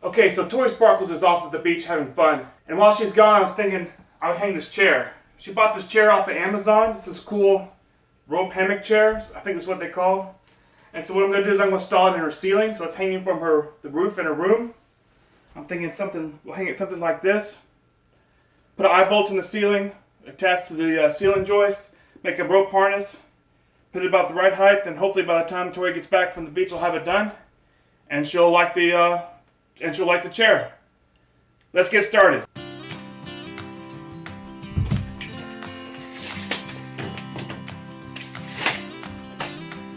Okay, so Tori Sparkles is off at the beach having fun. And while she's gone, I was thinking I would hang this chair. She bought this chair off of Amazon. It's this cool rope hammock chair, I think that's what they call. And so what I'm going to do is I'm going to install it in her ceiling, so it's hanging from the roof in her room. I'm thinking we'll hang it something like this. Put an eye bolt in the ceiling, attach to the ceiling joist, make a rope harness, put it about the right height, and hopefully by the time Tori gets back from the beach, we'll have it done. And she'll like the chair. Let's get started.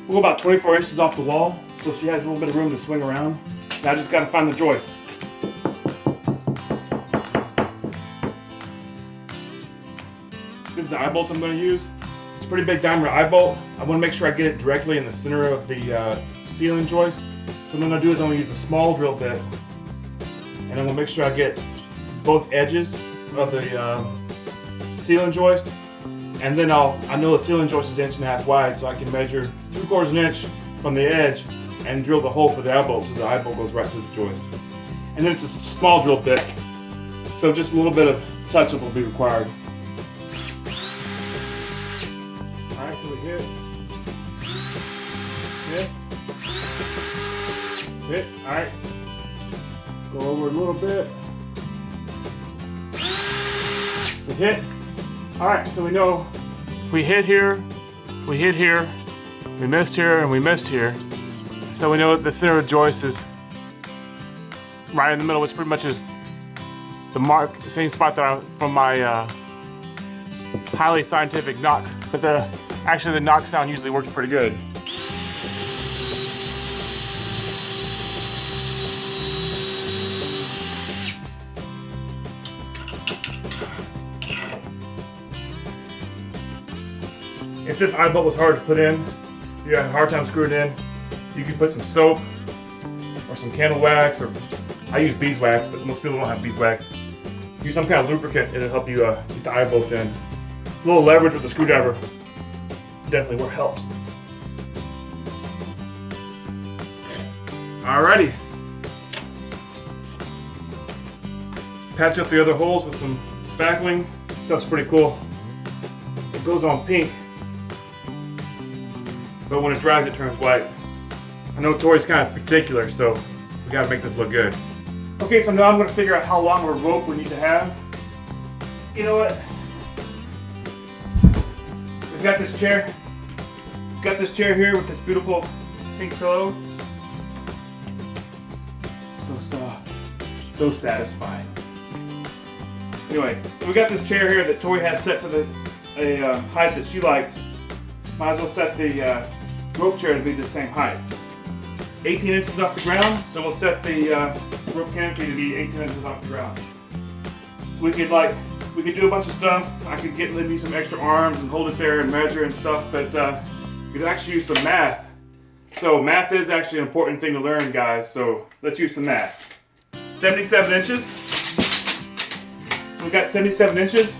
We'll go about 24 inches off the wall, so she has a little bit of room to swing around. Now I just got to find the joist. This is the eye bolt I'm going to use. It's a pretty big diameter eye bolt. I want to make sure I get it directly in the center of the ceiling joist. So what I'm going to do is I'm going to use a small drill bit, and I'm going to make sure I get both edges of the ceiling joist. And then I know the ceiling joist is 1.5 inches wide, so I can measure 3/4 inch from the edge and drill the hole for the eye bolt so the eye bolt goes right through the joist. And then it's a small drill bit, so just a little bit of touch-up will be required. Alright, so we hit. Alright. Go over a little bit. We hit. Alright, so we know we hit here, we hit here, we missed here, and we missed here. So we know the center of the joist is right in the middle, which pretty much is the mark, the same spot that from my highly scientific knock. But actually the knock sound usually works pretty good. If this eye bolt was hard to put in, you had a hard time screwing it in, you could put some soap or some candle wax, or I use beeswax, but most people don't have beeswax. Use some kind of lubricant, it'll help you get the eye bolt in. A little leverage with the screwdriver definitely helps. Alrighty. Patch up the other holes with some spackling. Stuff's pretty cool. It goes on pink, but when it dries, it turns white. I know Tori's kind of particular, so we gotta make this look good. Okay, so now I'm gonna figure out how long of a rope we need to have. You know what? We've got this chair. We've got this chair here with this beautiful pink pillow. So soft, so satisfying. Anyway, we got this chair here that Tori has set to a height that she likes. Might as well set the rope chair to be the same height. 18 inches off the ground, so we'll set the rope canopy to be 18 inches off the ground. We could do a bunch of stuff. I could get maybe some extra arms and hold it there and measure and stuff, but we could actually use some math. So math is actually an important thing to learn, guys, so let's use some math. 77 inches. So we've got 77 inches.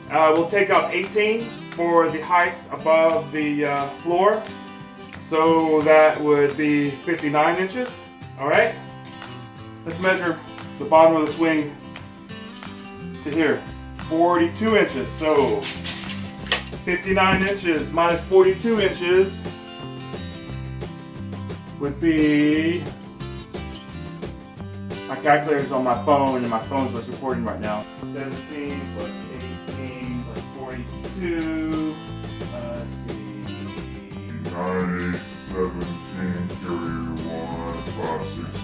We'll take out 18 for the height above the floor. So that would be 59 inches. Alright? Let's measure the bottom of the swing to here. 42 inches. So 59 inches minus 42 inches would be, my calculator's on my phone and my phone's what's recording right now. 17 plus 18 plus 42. Let's see. 9, 8, 17, carry 1, 5, 6,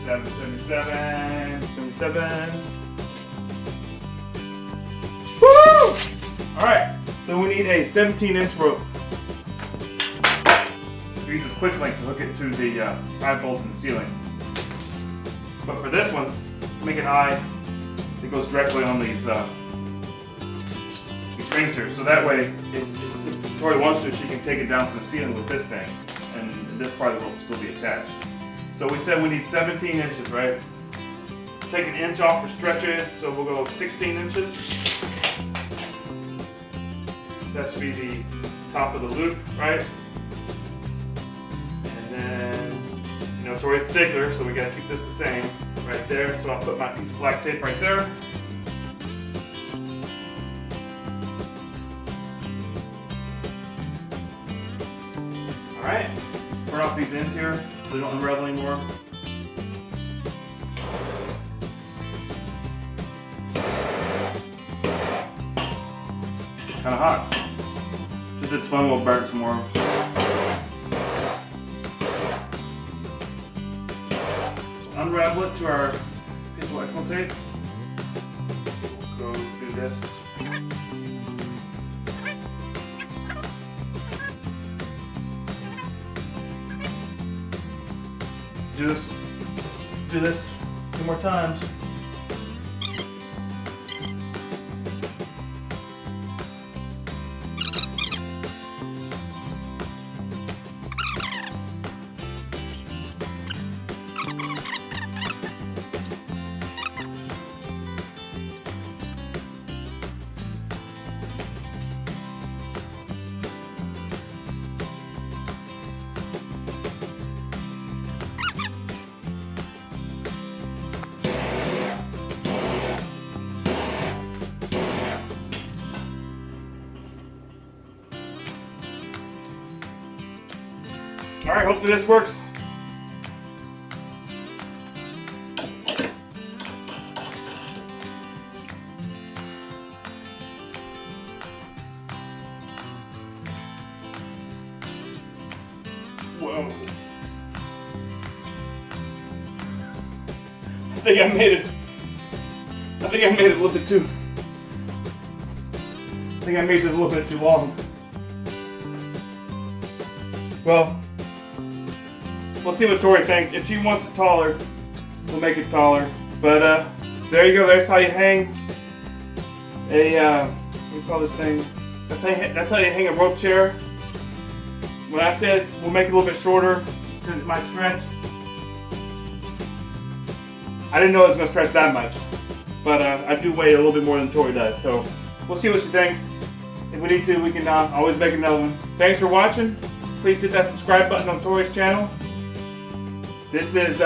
7, 77. Woo! Alright, so we need a 17-inch rope. Use this quick link to hook it to the eye bolt in the ceiling. But for this one, make an eye that goes directly on these rings here. So that way, if Tori wants to, she can take it down from the ceiling with this thing, and this part of the rope will still be attached. So we said we need 17 inches, right? Take an inch off for stretch it, so we'll go 16 inches. So that should be the top of the loop, right? And then know Tori's particular, so we gotta keep this the same right there. So I'll put my piece of black tape right there. Alright, burn off these ends here so they don't unravel anymore. Kinda hot. Just it's fun, we'll burn some more. Unravel it to our piece of electrical tape. Go do this. Do this a few more times. Alright, hopefully this works. Whoa. I think I made it a little bit too. I think I made this a little bit too long. Well, we'll see what Tori thinks. If she wants it taller, we'll make it taller. But there you go. There's how you hang a what do you call this thing? That's how you hang a rope chair. When I said we'll make it a little bit shorter because it might stretch, I didn't know it was going to stretch that much. But I do weigh a little bit more than Tori does. So we'll see what she thinks. If we need to, we can always make another one. Thanks for watching. Please hit that subscribe button on Tori's channel. This is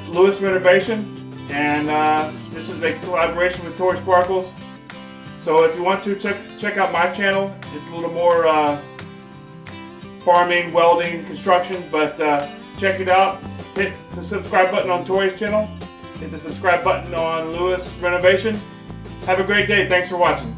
Lewis Renovation, and this is a collaboration with Tori Sparkles. So if you want to check out my channel, it's a little more farming, welding, construction, but check it out. Hit the subscribe button on Tori's channel. Hit the subscribe button on Lewis Renovation. Have a great day. Thanks for watching.